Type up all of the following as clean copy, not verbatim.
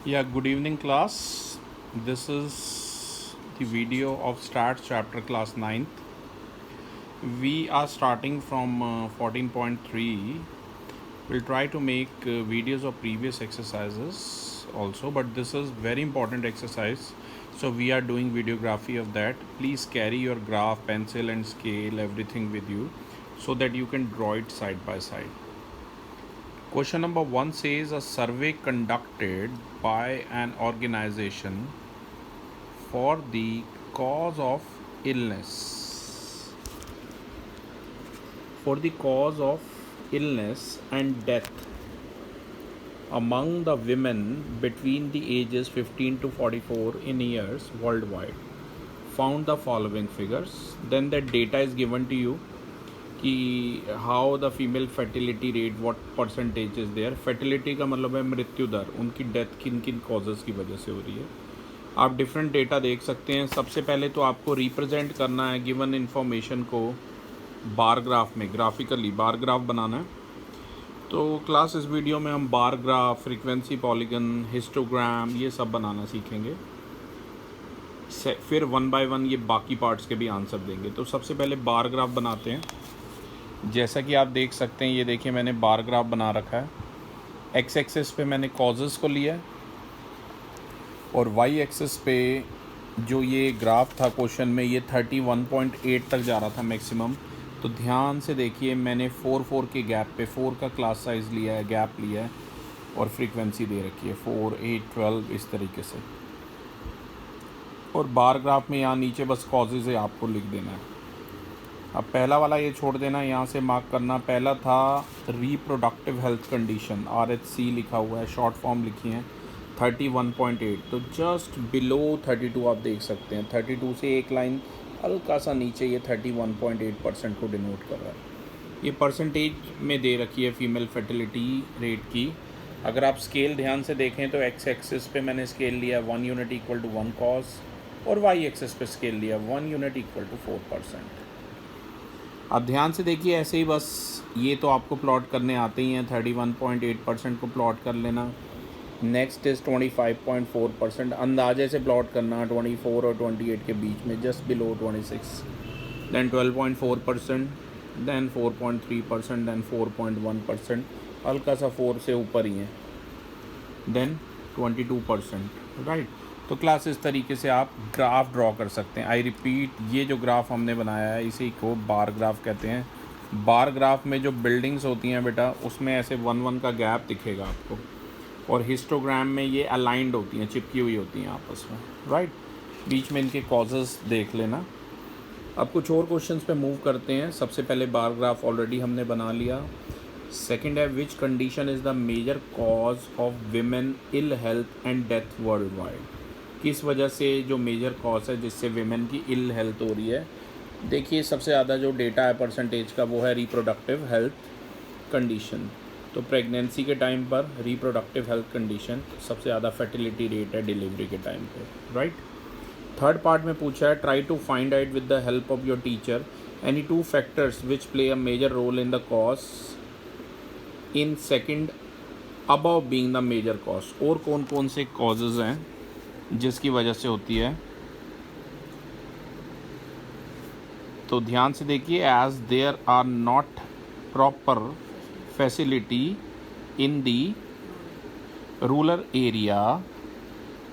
Yeah, good evening, class. This is the video of Start Chapter Class 9th. We are starting from 14.3. We'll try to make videos of previous exercises also, but this is very important exercise. So we are doing videography of that. Please carry your graph, pencil and scale, everything with you so that you can draw it side by side. Question number 1 says a survey conducted by an organization for the cause of illness. For the cause of illness and death among the women between the ages 15 to 44 in years worldwide found the following figures. Then that data is given to you कि how the female fertility rate what percentage is there. Fertility का मतलब है मृत्यु दर, उनकी death किन किन causes की वजह से हो रही है. आप डिफरेंट डेटा देख सकते हैं. सबसे पहले तो आपको रिप्रेजेंट करना है गिवन इन्फॉर्मेशन को बार ग्राफ में, ग्राफिकली बार ग्राफ बनाना है. तो क्लास इस वीडियो में हम bar graph, frequency polygon, histogram ये सब बनाना सीखेंगे. फिर वन बाय वन ये बाकी पार्ट्स के भी आंसर देंगे. तो सबसे पहले बार ग्राफ बनाते हैं. जैसा कि आप देख सकते हैं, ये देखिए मैंने बार ग्राफ बना रखा है. एक्स एक्सिस पे मैंने कॉजेज़ को लिया और वाई एक्सिस पे जो ये ग्राफ था क्वेश्चन में, ये 31.8 तक जा रहा था मैक्सिमम. तो ध्यान से देखिए, मैंने 4 के गैप पे 4 का क्लास साइज़ लिया है, गैप लिया है और फ्रीक्वेंसी दे रखी है 4, 8, 12 इस तरीके से. और बार ग्राफ में यहाँ नीचे बस कॉजेज़ है, आपको लिख देना है. अब पहला वाला ये छोड़ देना, यहाँ से मार्क करना. पहला था रिप्रोडक्टिव हेल्थ कंडीशन, RHC लिखा हुआ है, शॉर्ट फॉर्म लिखी है 31.8. तो जस्ट बिलो 32 आप देख सकते हैं. 32 से एक लाइन हल्का सा नीचे ये 31.8% को डिनोट कर रहा है. ये परसेंटेज में दे रखी है फीमेल फर्टिलिटी रेट की. अगर आप स्केल ध्यान से देखें तो एक्स एक्सिस पे मैंने स्केल लिया 1 यूनिट इक्वल टू 1 कॉज, और वाई एक्सिस पे स्केल लिया 1 यूनिट इक्वल टू 4%. अब ध्यान से देखिए, ऐसे ही बस ये तो आपको प्लॉट करने आते ही हैं. 31.8% को प्लॉट कर लेना. Next is 25.4%. अंदाजे से प्लॉट करना 24 और 28 के बीच में, just below 26. Then 12.4%, then 4.3%, then 4.1%, हल्का सा 4 से ऊपर ही है, देन 22%. राइट. तो क्लास इस तरीके से आप ग्राफ ड्रॉ कर सकते हैं. आई रिपीट, ये जो ग्राफ हमने बनाया है इसी को बार ग्राफ कहते हैं. बार ग्राफ में जो बिल्डिंग्स होती हैं बेटा, उसमें ऐसे 1-1 का गैप दिखेगा आपको, और हिस्टोग्राम में ये अलाइंड होती हैं, चिपकी हुई होती हैं आपस में. राइट. बीच में इनके कॉजेज़ देख लेना. अब कुछ और क्वेश्चंस पे मूव करते हैं. सबसे पहले बार ग्राफ ऑलरेडी हमने बना लिया. सेकेंड है, which condition is the major cause of women ill health and death worldwide. किस वजह से जो मेजर कॉज है जिससे विमेन की इल हेल्थ हो रही है. देखिए, सबसे ज़्यादा जो डेटा है परसेंटेज का वो है रिप्रोडक्टिव हेल्थ कंडीशन. तो प्रेगनेंसी के टाइम पर रिप्रोडक्टिव हेल्थ कंडीशन सबसे ज़्यादा फर्टिलिटी रेट है डिलीवरी के टाइम पे. राइट. थर्ड पार्ट में पूछा है, try to find out with the help of your teacher any 2 factors which play a major role in the cause in second above being the major cause. और कौन कौन से causes हैं जिसकी वजह से होती है. तो ध्यान से देखिए, as there are not proper facility in the rural area,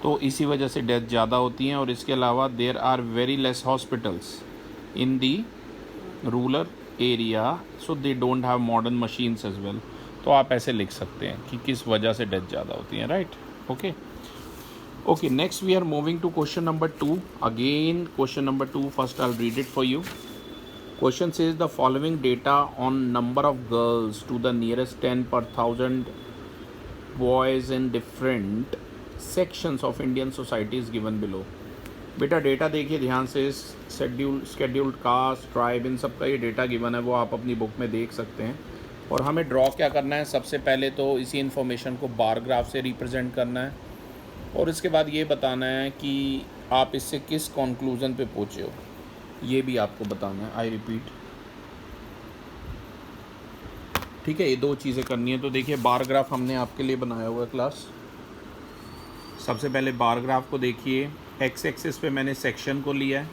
तो इसी वजह से डेथ ज़्यादा होती हैं. और इसके अलावा there are very less hospitals in the rural area, so they don't have modern machines as well. तो आप ऐसे लिख सकते हैं कि किस वजह से डेथ ज़्यादा होती है. Right. Okay, next we are moving to question number 2. Again, question number 2, first I'll read it for you. Question says the following data on number of girls to the nearest 10 per 1000 boys in different sections of Indian society is given below. बेटा data देखिए ध्यान से. Scheduled caste, tribe, इन सब का ये data given है, वो आप अपनी बुक में देख सकते हैं. और हमें ड्रॉ क्या करना है, सबसे पहले तो इसी इन्फॉर्मेशन को बार ग्राफ से रिप्रेजेंट करना है, और इसके बाद ये बताना है कि आप इससे किस कंक्लूज़न पे पहुँचे हो, ये भी आपको बताना है. आई रिपीट, ठीक है. ये 2 चीज़ें करनी है. तो देखिए, बार ग्राफ हमने आपके लिए बनाया हुआ है क्लास. सबसे पहले बार ग्राफ को देखिए। एक्स एक्सिस पे मैंने सेक्शन को लिया है,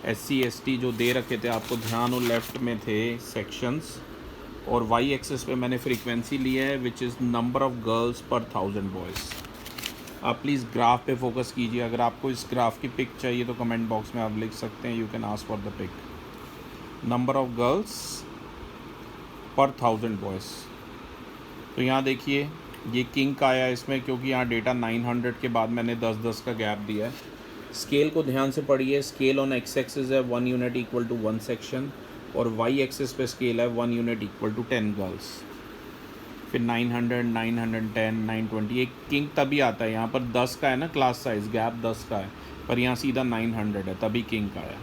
SC ST जो दे रखे थे आपको ध्यान हो, लेफ़्ट में थे सेक्शंस, और वाई एक्सिस पे मैंने फ्रीक्वेंसी लिया है which is number of girls per 1000 boys. आप प्लीज़ ग्राफ पे फोकस कीजिए। अगर आपको इस ग्राफ की पिक चाहिए तो कमेंट बॉक्स में आप लिख सकते हैं, you can ask for the pic. Number of girls per 1000 boys. तो यहाँ देखिए ये किंग का आया इसमें, क्योंकि यहाँ डेटा 900 के बाद मैंने 10-10 का गैप दिया है। स्केल को ध्यान से पढ़िए। स्केल ऑन एक्स एक्सिस है 1 यूनिट इक्वल टू 1 सेक्शन, और वाई एक्सिस पे स्केल है 1 यूनिट इक्वल टू 10 गर्ल्स। फिर 900, 910, 920। एक किंग तभी आता है, यहाँ पर 10 का है ना क्लास साइज, गैप 10 का है, पर यहाँ सीधा 900 है, तभी किंग का है।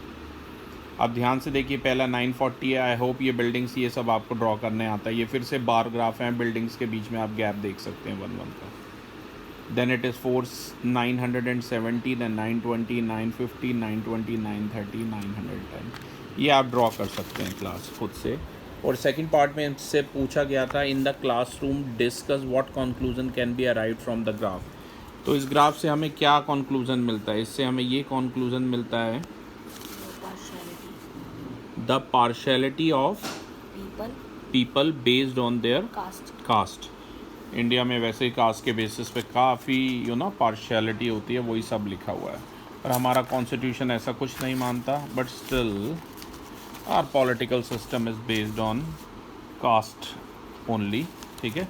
अब ध्यान से देखिए, पहला 940 है। आई होप ये बिल्डिंग्स ये सब आपको ड्रॉ करने आता है। ये फिर से बार ग्राफ हैं, बिल्डिंग्स के बीच में आप गैप देख सकते हैं 1-1 का। Then it is 970, then 920, 950, 920, 930, 910। ये आप ड्रॉ कर सकते हैं क्लास खुद से। और सेकंड पार्ट में इससे पूछा गया था, in the classroom discuss what conclusion can be arrived from the graph. तो इस ग्राफ से हमें क्या कंक्लूजन मिलता है? इससे हमें ये कंक्लूजन मिलता है, the partiality of people based on their caste. India में वैसे ही कास्ट के बेसिस पे काफ़ी पार्शियलिटी होती है, वही सब लिखा हुआ है। पर हमारा कॉन्स्टिट्यूशन ऐसा कुछ नहीं मानता, but still our political system is based on caste only. ठीक है,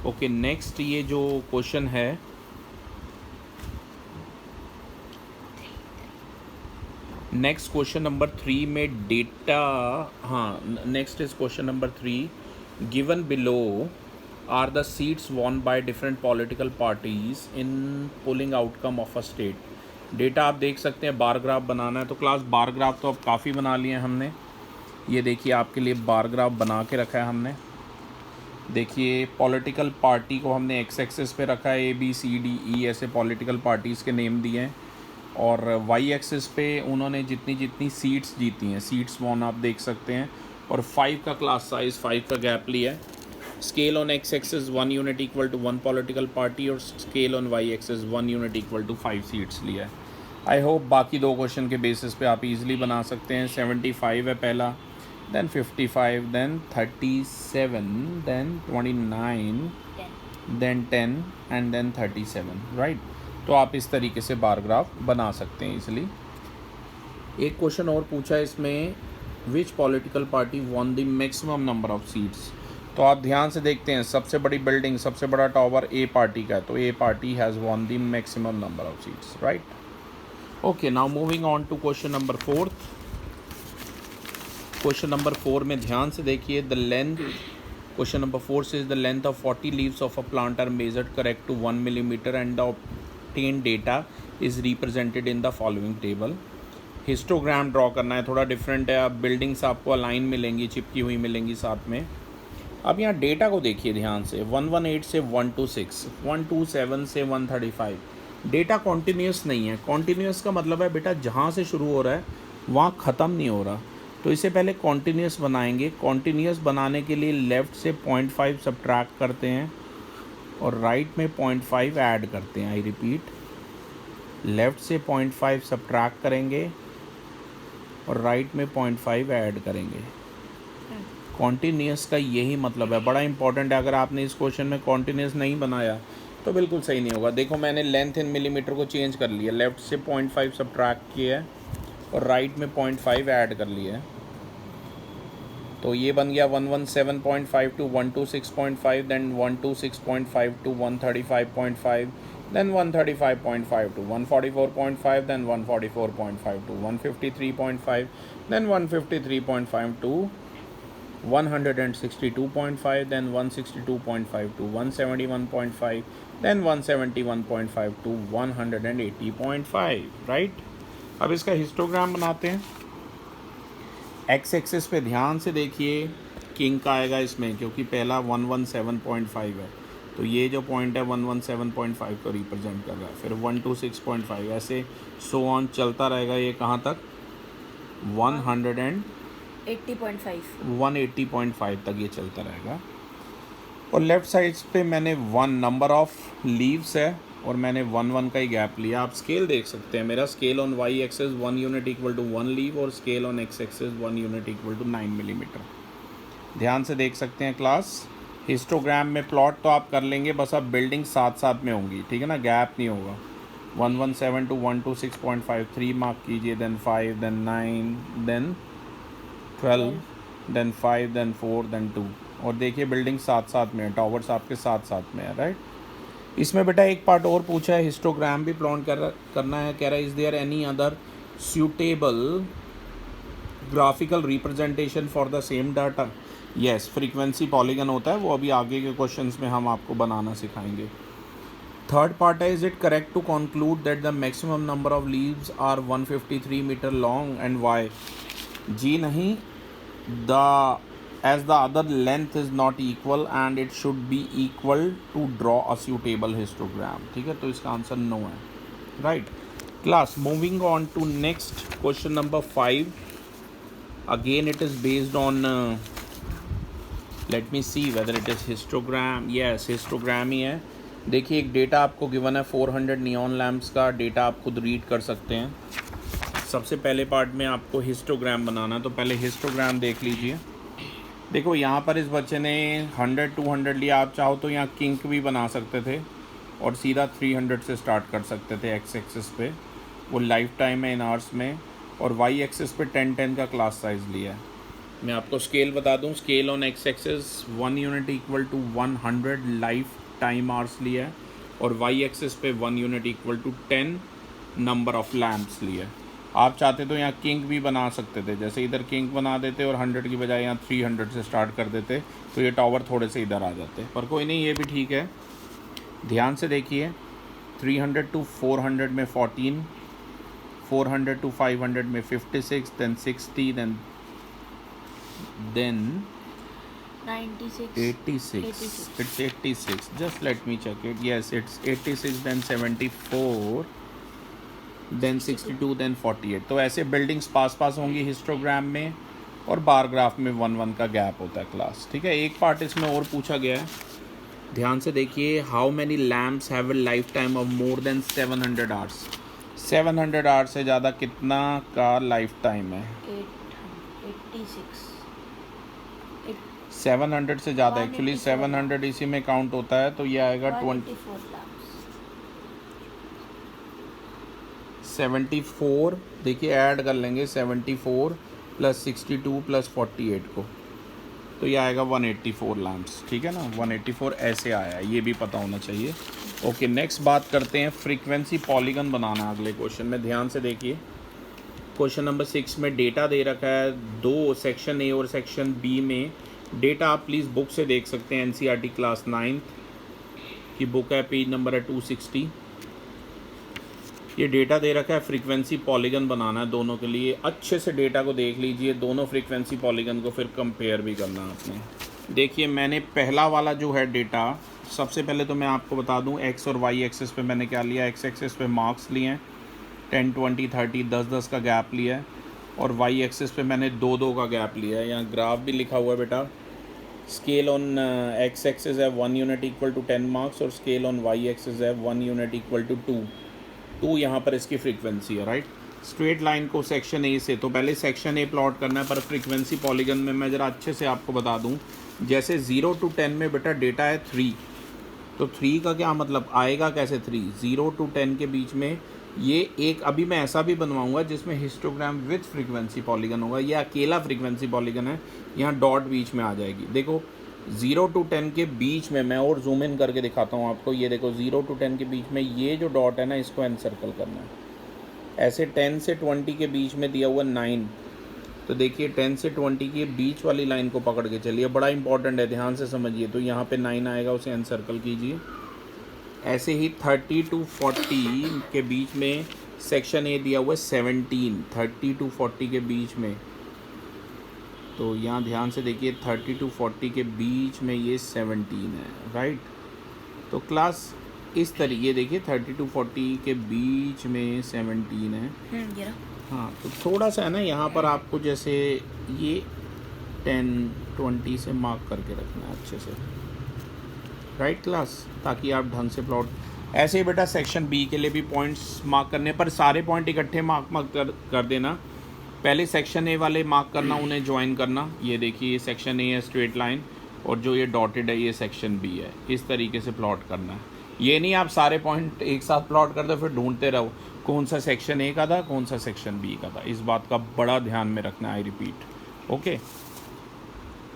ओके। नेक्स्ट ये जो क्वेश्चन है, नेक्स्ट क्वेश्चन नंबर 3 में डेटा, हाँ next is question number 3, given below are the seats won by different political parties in polling outcome of a state। Data आप देख सकते हैं, बार ग्राफ बनाना है। तो क्लास बार ग्राफ तो अब काफ़ी बना लिए हैं हमने। ये देखिए आपके लिए बार ग्राफ बना के रखा है हमने। देखिए पॉलिटिकल पार्टी को हमने एक्स एक्सिस पे रखा है, ABCDE ऐसे पॉलिटिकल पार्टीज़ के नेम दिए हैं, और वाई एक्सिस पे उन्होंने जितनी जितनी सीट्स जीती हैं, सीट्स वॉन आप देख सकते हैं, और 5 का क्लास साइज़, 5 का गैप लिया है। Scale on X axis 1 unit equal to 1 political party, और scale on Y axis 1 unit equal to 5 seats लिया है। आई होप बाकी दो क्वेश्चन के बेसिस पे आप इजीली बना सकते हैं। 75 है पहला, then 55, then 37, then 29, then 10 and then 37, right. तो आप इस तरीके से बार ग्राफ बना सकते हैं इजीली। एक क्वेश्चन और पूछा है इसमें, विच political party von the maximum number of seats. तो आप ध्यान से देखते हैं, सबसे बड़ी बिल्डिंग, सबसे बड़ा टावर ए पार्टी का है, तो a party has won the maximum number of seats, right. Okay, now moving on to question number 4। Question number 4 में ध्यान से देखिए, द लेंथ, क्वेश्चन नंबर 4 से the length of 40 leaves of a plant are measured correct to 1 millimetre and the obtained data is represented in the following table. Histogram draw करना है, थोड़ा different है। अब बिल्डिंग्स आपको अलाइन मिलेंगी, चिपकी हुई मिलेंगी साथ में। अब यहाँ डेटा को देखिए ध्यान से, 118 से 126, 127 से 135। डेटा कॉन्टीन्यूस नहीं है। कॉन्टीन्यूस का मतलब है बेटा जहाँ से शुरू हो रहा है वहाँ ख़त्म नहीं हो रहा, तो इसे पहले कॉन्टीन्यूस बनाएंगे। कॉन्टीन्यूस बनाने के लिए लेफ़्ट से 0.5 सब्ट्रैक्ट करते हैं और राइट में 0.5 ऐड करते हैं। आई रिपीट, लेफ़्ट से 0.5 सब्ट्रैक्ट करेंगे और राइट में 0.5 ऐड करेंगे। कॉन्टीन्यूस का यही मतलब है, बड़ा इंपॉर्टेंट है। अगर आपने इस क्वेश्चन में कॉन्टीन्यूस नहीं बनाया तो बिल्कुल सही नहीं होगा। देखो मैंने लेंथ इन मिलीमीटर को चेंज कर लिया, लेफ़्ट से 0.5 सब्ट्रैक्ट किया है और राइट में 0.5 ऐड कर लिया है, तो ये बन गया 117.5 to 126.5, then 126.5 to 135.5, then 135.5 to 144.5, then 144.5 to 153.5, then 153.5 to 162.5, then 162.5 to 171.5, then 171.5 to 180.5, right. अब इसका हिस्टोग्राम बनाते हैं। एक्स एक्सिस पे ध्यान से देखिए, किंग का आएगा इसमें, क्योंकि पहला 117.5 है, तो ये जो पॉइंट है 117.5 को रिप्रेजेंट कर रहा है। फिर 126.5, ऐसे सो ऑन चलता रहेगा। ये कहाँ तक? 180.5 तक ये चलता रहेगा। और लेफ़्ट साइड पे मैंने 1 नंबर ऑफ़ लीव्स है और मैंने 1 1 का ही गैप लिया। आप स्केल देख सकते हैं, मेरा scale on Y axes 1 unit equal to 1 leave और scale on X axes 1 unit equal to 9 millimetre. ध्यान से देख सकते हैं क्लास। हिस्टोग्राम में प्लॉट तो आप कर लेंगे, बस अब बिल्डिंग साथ साथ में होंगी, ठीक है ना, गैप नहीं होगा। 117 to 126.53 मार्क कीजिए, then 5, then 9, then 12, then 5, then 4, then 2। और देखिए बिल्डिंग साथ साथ में है, टावर्स आपके साथ साथ में है, राइट। इसमें बेटा एक पार्ट और पूछा है, हिस्टोग्राम भी प्लॉट करना है। कह रहा है is there any other suitable graphical representation for the same data. Yes, frequency polygon होता है, वो अभी आगे के क्वेश्चंस में हम आपको बनाना सिखाएंगे। थर्ड पार्ट है, is it correct to conclude that the maximum number of leaves are 153 metre long and Y. जी नहीं, the as the other length is not equal and it should be equal to draw a suitable histogram। ठीक है, तो इसका answer no है, right. Class, moving on to next question number 5। Again it is based on, let me see whether it is histogram. Yes, histogram ही है। देखिए एक data आपको गिवन है 400 नियॉन लैम्प्स का डेटा, आप खुद रीड कर सकते हैं। सबसे पहले पार्ट में आपको हिस्टोग्राम बनाना, तो पहले हिस्टोग्राम देख लीजिए। देखो यहाँ पर इस बच्चे ने 100 200 लिया, आप चाहो तो यहाँ किंक भी बना सकते थे और सीधा 300 से स्टार्ट कर सकते थे एक्स एक्सिस पे, वो लाइफ टाइम है इन आवर्स में, और वाई एक्सिस पे 10 का क्लास साइज़ लिया है। मैं आपको स्केल बता दूँ, scale on X axis 1 unit equal to 100 life time hours लिया है, और वाई एक्सिस पे 1 unit equal to 10 number of lamps लिया है। आप चाहते तो यहाँ किंग भी बना सकते थे, जैसे इधर किंग बना देते और 100 की बजाय यहाँ 300 से स्टार्ट कर देते, तो ये टावर थोड़े से इधर आ जाते, पर कोई नहीं, ये भी ठीक है। ध्यान से देखिए, 300 to 400 में 14, 400 to 500 में 56, then 60, then 86, it's 86, just let me check it, yes it's 86, then 74, then 62, then 48। तो ऐसे बिल्डिंग्स पास पास होंगी हिस्टोग्राम में, और बार ग्राफ में 1 1 का गैप होता है क्लास, ठीक है। एक पार्ट इसमें और पूछा गया है, ध्यान से देखिए, how many lamps have a life time of more than 700 hours. 700 hours से ज़्यादा कितना का लाइफ टाइम है? 700 से ज़्यादा, एक्चुअली 700 इसी में काउंट होता है, तो ये आएगा 74। देखिए ऐड कर लेंगे 74 प्लस 62 प्लस 48 को, तो ये आएगा 184 लैम्प्स, ठीक है ना, 184 ऐसे आया है, ये भी पता होना चाहिए। ओके, नेक्स्ट बात करते हैं, फ्रीक्वेंसी पॉलीगन बनाना है अगले क्वेश्चन में। ध्यान से देखिए, क्वेश्चन नंबर 6 में डेटा दे रखा है दो, सेक्शन ए और सेक्शन बी में। डेटा आप प्लीज़ बुक से देख सकते हैं, NCERT क्लास 9 की बुक है, पेज नंबर है 260। ये डेटा दे रखा है, फ्रीक्वेंसी पॉलीगन बनाना है दोनों के लिए। अच्छे से डेटा को देख लीजिए, दोनों फ्रीक्वेंसी पॉलीगन को फिर कंपेयर भी करना है आपने। देखिए मैंने पहला वाला जो है डेटा, सबसे पहले तो मैं आपको बता दूं, एक्स और वाई एक्सेस पे मैंने क्या लिया, एक्स एक्सेस पे मार्क्स लिए हैं 10 20 30 10 का गैप लिया है, और वाई एक्सेस पे मैंने 2 का गैप लिया है। यहाँ ग्राफ भी लिखा हुआ है बेटा, स्केल ऑन एक्स एक्सेस है 1 यूनिट इक्वल टू 10 मार्क्स, और स्केल ऑन वाई एक्सेस है 1 यूनिट इक्वल टू 2 यहाँ पर इसकी फ्रीक्वेंसी है, राइट। स्ट्रेट लाइन को सेक्शन ए से, तो पहले सेक्शन ए प्लॉट करना है, पर फ्रीक्वेंसी पॉलीगन में मैं ज़रा अच्छे से आपको बता दूं, जैसे 0 to 10 में बेटा डेटा है 3, तो 3 का क्या मतलब आएगा, कैसे 3, 0 to 10 के बीच में ये एक, अभी मैं ऐसा भी बनवाऊंगा जिसमें हिस्टोग्राम विथ फ्रीक्वेंसी पॉलीगन होगा, ये अकेला फ्रीक्वेंसी पॉलीगन है, यहाँ डॉट बीच में आ जाएगी। देखो 0 to 10 के बीच में, मैं और जूम इन करके दिखाता हूँ आपको, ये देखो 0 to 10 के बीच में ये जो डॉट है ना, इसको एनसर्कल करना है। ऐसे 10 से 20 के बीच में दिया हुआ 9, तो देखिए 10 से 20 के बीच वाली लाइन को पकड़ के चलिए, बड़ा इंपॉर्टेंट है, ध्यान से समझिए। तो यहाँ पे 9 आएगा, उसे एनसर्कल कीजिए। ऐसे ही 30 to 40 के बीच में सेक्शन ए दिया हुआ है 17, 30 to 40 के बीच में, तो यहाँ ध्यान से देखिए 30 to 40 के बीच में ये 17 है, राइट। तो क्लास इस तरीके देखिए 30 to 40 के बीच में 17 है। हाँ, तो थोड़ा सा है ना यहाँ पर आपको, जैसे ये 10 20 से मार्क करके रखना है अच्छे से, राइट क्लास, ताकि आप ढंग से प्लॉट। ऐसे ही बेटा सेक्शन बी के लिए भी पॉइंट्स मार्क करने, पर सारे पॉइंट इकट्ठे मार्क कर देना। पहले सेक्शन ए वाले मार्क करना, उन्हें ज्वाइन करना। ये देखिए ये सेक्शन ए है स्ट्रेट लाइन, और जो ये डॉटेड है ये सेक्शन बी है। इस तरीके से प्लॉट करना है। ये नहीं आप सारे पॉइंट एक साथ प्लॉट कर दो फिर ढूंढते रहो कौन सा सेक्शन ए का था कौन सा सेक्शन बी का था। इस बात का बड़ा ध्यान में रखना, I repeat. Okay,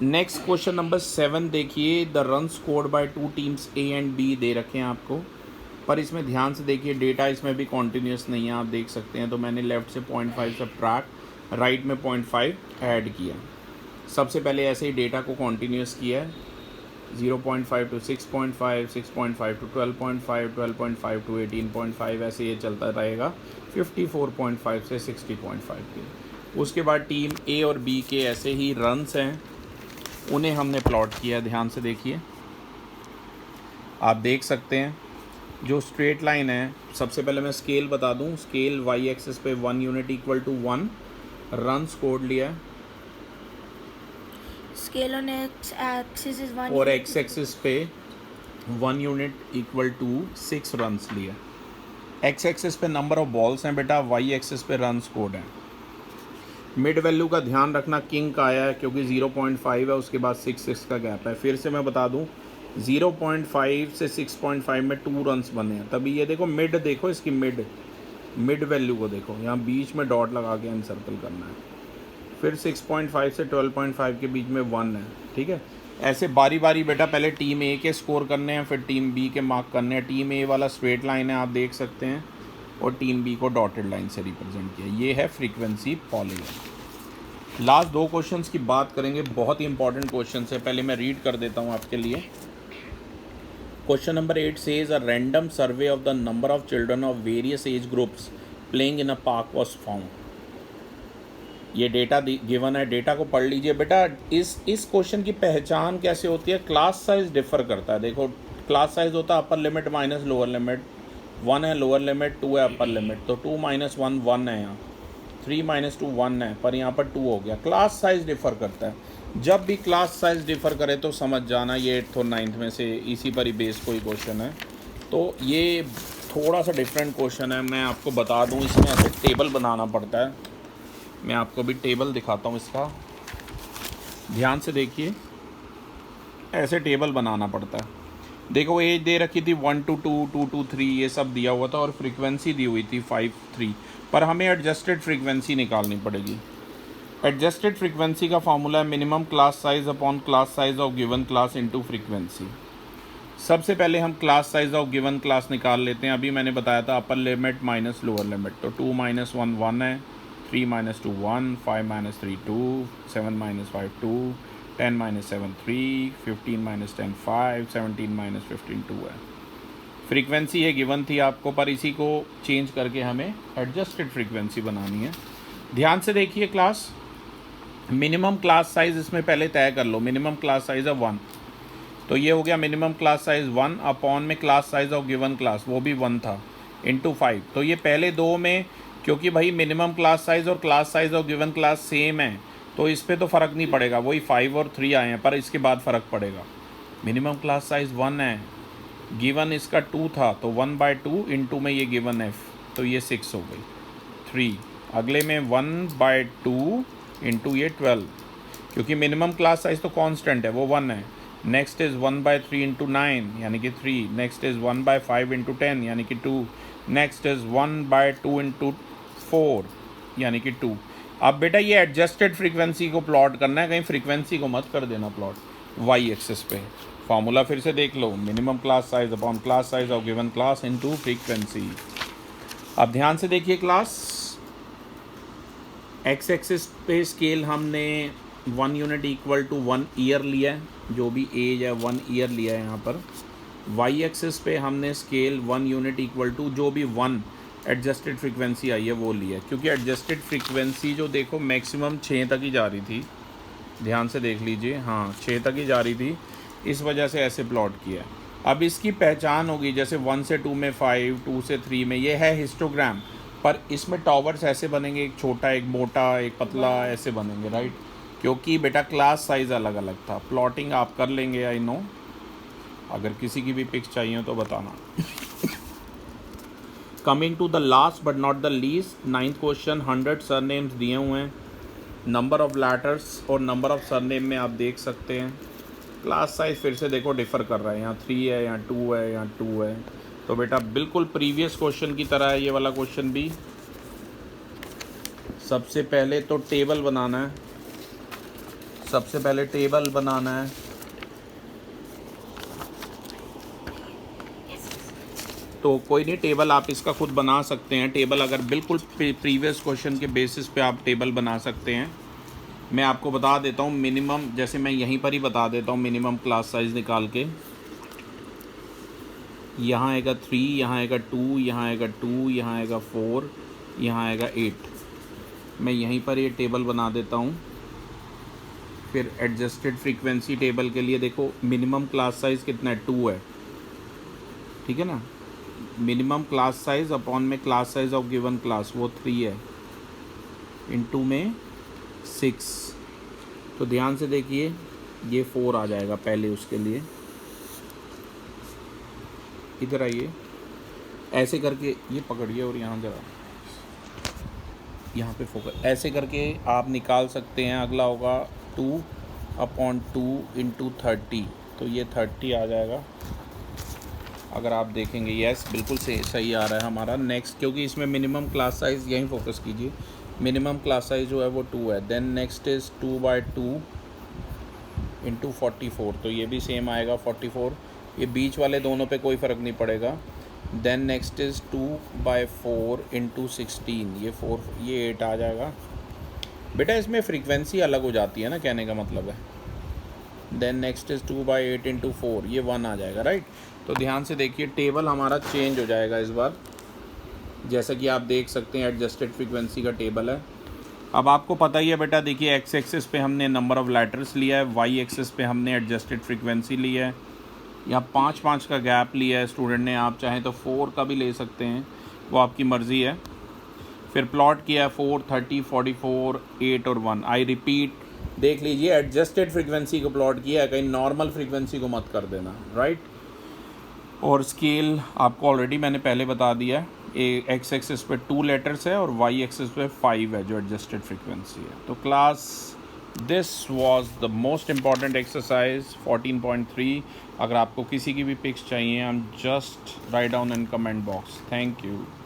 next question number 7 देखिए। The run scored by 2 teams A and B दे रखे हैं आपको, पर इसमें ध्यान से देखिए डेटा इसमें भी कॉन्टीन्यूस नहीं है, आप देख सकते हैं। तो मैंने लेफ़्ट से 0.5 सब्ट्रैक्ट, राइट में 0.5 ऐड किया। सबसे पहले ऐसे ही डेटा को कॉन्टीन्यूस किया है, 0.5 टू 6.5, 6.5 टू 12.5, 12.5 टू 18.5, ऐसे ये चलता रहेगा 54.5 से 60.5 के। उसके बाद टीम ए और बी के ऐसे ही रन्स हैं, उन्हें हमने प्लॉट किया। ध्यान से देखिए, आप देख सकते हैं जो स्ट्रेट लाइन है। सबसे पहले मैं स्केल बता दूं, स्केल वाई एक्सिस पे 1 unit equal to 1 run scored लिया है, scale on X axis is 1 और एक्स एक्सिस पे 1 यूनिट इक्वल टू 6 रन्स लिया। एक्स एक्सिस पे नंबर ऑफ बॉल्स हैं बेटा, वाई एक्सिस पे रन स्कोर्ड है। मिड वैल्यू का ध्यान रखना, किंग का आया है क्योंकि 0.5 है, उसके बाद 6 का गैप है। फिर से मैं बता दूं 0.5 से 6.5 में 2 रन्स बने हैं। तभी ये देखो मिड, देखो इसकी मिड वैल्यू को देखो, यहाँ बीच में डॉट लगा के अनसर्कल करना है। फिर 6.5 से 12.5 के बीच में 1 है, ठीक है। ऐसे बारी बारी बेटा पहले टीम ए के स्कोर करने हैं, फिर टीम बी के मार्क करने हैं। टीम ए वाला स्ट्रेट लाइन है, आप देख सकते हैं, और टीम बी को डॉटेड लाइन से रिप्रेजेंट किया। ये है फ्रीक्वेंसी पॉलीगन। लास्ट 2 क्वेश्चंस की बात करेंगे, बहुत ही इंपॉर्टेंट क्वेश्चन है। पहले मैं रीड कर देता हूँ आपके लिए। Question number 8 says a random survey of the number of children of various age groups playing in a park was found. ये डेटा गिवन है, डेटा को पढ़ लीजिए बेटा। इस क्वेश्चन की पहचान कैसे होती है, क्लास साइज डिफर करता है। देखो क्लास साइज होता है upper limit minus lower limit, 1 है लोअर लिमिट, 2 है अपर लिमिट, तो 2 - 1 1 है, यहाँ 3 - 2 1 है, पर यहाँ पर 2 हो गया। क्लास साइज डिफर करता है। जब भी क्लास साइज डिफर करे तो समझ जाना ये 8th और 9th में से इसी पर ही बेस कोई क्वेश्चन है। तो ये थोड़ा सा डिफरेंट क्वेश्चन है, मैं आपको बता दूं। इसमें ऐसे टेबल बनाना पड़ता है, मैं आपको भी टेबल दिखाता हूँ इसका। ध्यान से देखिए, ऐसे टेबल बनाना पड़ता है। देखो एज दे रखी थी 1 to 2, 2 to 3, ये सब दिया हुआ था, और फ्रीक्वेंसी दी हुई थी 5 3, पर हमें एडजस्टेड फ्रीक्वेंसी निकालनी पड़ेगी। एडजस्टेड फ्रीक्वेंसी का फार्मूला है minimum class size upon class size of given class into frequency. सबसे पहले हम class size of given class निकाल लेते हैं। अभी मैंने बताया था upper limit minus lower limit, तो 2 - 1 1 है, 3 - 2 1, 5 - 3 2, 7 - 5 2, 10 - 7 3, 15 - 10 5, 17 - 15 2 है। फ्रीक्वेंसी ये गिवन थी आपको, पर इसी को चेंज करके हमें एडजस्टेड फ्रीक्वेंसी बनानी है। ध्यान से देखिए क्लास, मिनिमम क्लास साइज इसमें पहले तय कर लो। मिनिमम क्लास साइज है 1, तो ये हो गया मिनिमम क्लास साइज 1 अपॉन में class size of given class, वो भी 1 था, इंटू 5। तो ये पहले 2 में, क्योंकि भाई मिनिमम क्लास साइज और class size of given class same है, तो इस पर तो फ़र्क नहीं पड़ेगा, वही 5 और 3 आए हैं, पर इसके बाद फ़र्क पड़ेगा। मिनिमम क्लास साइज 1 है, गिवन इसका 2 था, तो 1/2 इंटू में ये गिवन है, तो ये 6 हो गई। 3 अगले में 1/2 इंटू ये 12, क्योंकि मिनिमम क्लास साइज तो कांस्टेंट है, वो 1 है। नेक्स्ट इज़ 1/3 इंटू 9 यानी कि 3, नेक्स्ट इज़ 1/5 इंटू 10 यानी कि 2, नेक्स्ट इज़ 1/2 इंटू 4 यानी कि 2। अब बेटा ये एडजस्टेड फ्रीक्वेंसी को प्लॉट करना है, कहीं फ्रीक्वेंसी को मत कर देना प्लॉट वाई एक्सिस पे। फार्मूला फिर से देख लो, minimum class size upon class size of given class into frequency. अब ध्यान से देखिए क्लास, एक्स एक्सिस पे स्केल हमने 1 यूनिट इक्वल टू 1 ईयर लिया है, जो भी एज है 1 ईयर लिया है यहाँ पर। वाई एक्सिस पे हमने स्केल 1 यूनिट इक्वल टू जो भी 1 एडजस्टेड फ्रीक्वेंसी आई है वो लिया है, क्योंकि एडजस्टेड फ्रीक्वेंसी जो देखो मैक्सिमम 6 तक ही जा रही थी। ध्यान से देख लीजिए, हाँ 6 तक ही जा रही थी, इस वजह से ऐसे प्लॉट किया। अब इसकी पहचान होगी, जैसे 1 से 2 में 5, 2 से 3 में, ये है हिस्टोग्राम, पर इसमें टॉवर्स ऐसे बनेंगे, एक छोटा एक मोटा एक पतला ऐसे बनेंगे, राइट, क्योंकि बेटा क्लास साइज़ अलग अलग था। प्लॉटिंग आप कर लेंगे, आई नो, अगर किसी की भी पिक्स चाहिए तो बताना। Coming to the last but not the least, 9th question, 100 surnames दिए हुए हैं। नंबर ऑफ लेटर्स और नंबर ऑफ सरनेम में आप देख सकते हैं। क्लास साइज़ फिर से देखो डिफ़र कर रहा है, यहाँ 3 है, यहाँ 2 है, यहाँ 2 है। तो बेटा बिल्कुल प्रीवियस क्वेश्चन की तरह है ये वाला क्वेश्चन भी। सबसे पहले तो टेबल बनाना है, सबसे पहले टेबल बनाना है। तो कोई नहीं, टेबल आप इसका खुद बना सकते हैं। टेबल अगर बिल्कुल प्रीवियस क्वेश्चन के बेसिस पे आप टेबल बना सकते हैं। मैं आपको बता देता हूँ मिनिमम, जैसे मैं यहीं पर ही बता देता हूँ मिनिमम क्लास साइज़ निकाल के। यहाँ आएगा 3, यहाँ आएगा 2, यहाँ आएगा 2, यहाँ आएगा 4, यहाँ आएगा 8। मैं यहीं पर ये टेबल बना देता हूँ। फिर एडजस्टेड फ्रीक्वेंसी टेबल के लिए देखो मिनिमम क्लास साइज़ कितना है, 2 है, ठीक है ना। मिनिमम क्लास साइज़ अपॉन में class size of given class वो 3 है, इनटू में 6। तो ध्यान से देखिए ये 4 आ जाएगा पहले उसके लिए। इधर आइए, ऐसे करके ये पकड़िए और यहाँ ज़रा यहाँ पे फोकस, ऐसे करके आप निकाल सकते हैं। अगला होगा 2/2 इंटू 30, तो ये 30 आ जाएगा। अगर आप देखेंगे यस बिल्कुल सही आ रहा है हमारा। नेक्स्ट, क्योंकि इसमें मिनिमम क्लास साइज़ यहीं फोकस कीजिए, मिनिमम क्लास साइज़ जो है वो 2 है। देन नेक्स्ट इज़ 2/2 इंटू 44, तो ये भी सेम आएगा 44। ये बीच वाले दोनों पे कोई फ़र्क नहीं पड़ेगा। देन नेक्स्ट इज़ 2/4 इंटू 16, ये 8 आ जाएगा। बेटा इसमें फ्रीक्वेंसी अलग हो जाती है ना, कहने का मतलब है। देन नेक्स्ट इज़ 2/8 इंटू 4, ये 1 आ जाएगा, राइट। तो ध्यान से देखिए टेबल हमारा चेंज हो जाएगा इस बार। जैसा कि आप देख सकते हैं एडजस्टेड फ्रीक्वेंसी का टेबल है। अब आपको पता ही है बेटा, देखिए एक्स एक्सिस पे हमने नंबर ऑफ़ लेटर्स लिया है, वाई एक्सिस पे हमने एडजस्टेड फ्रीक्वेंसी लिया है। यहाँ 5-5 का गैप लिया है स्टूडेंट ने, आप चाहें तो 4 का भी ले सकते हैं, वो आपकी मर्ज़ी है। फिर प्लॉट किया है 4, 30, 44, 8 और 1। आई रिपीट, देख लीजिए एडजस्टेड फ्रीक्वेंसी को प्लॉट किया है, कहीं नॉर्मल फ्रीक्वेंसी को मत कर देना, राइट। और स्केल आपको ऑलरेडी मैंने पहले बता दिया है। एक्स एक्सिस पे 2 लेटर्स है और वाई एक्सिस पे 5 है जो एडजस्टेड फ्रीक्वेंसी है। तो class this was the most important exercise 14.3। अगर आपको किसी की भी पिक्स चाहिए, just write down in comment box. Thank you.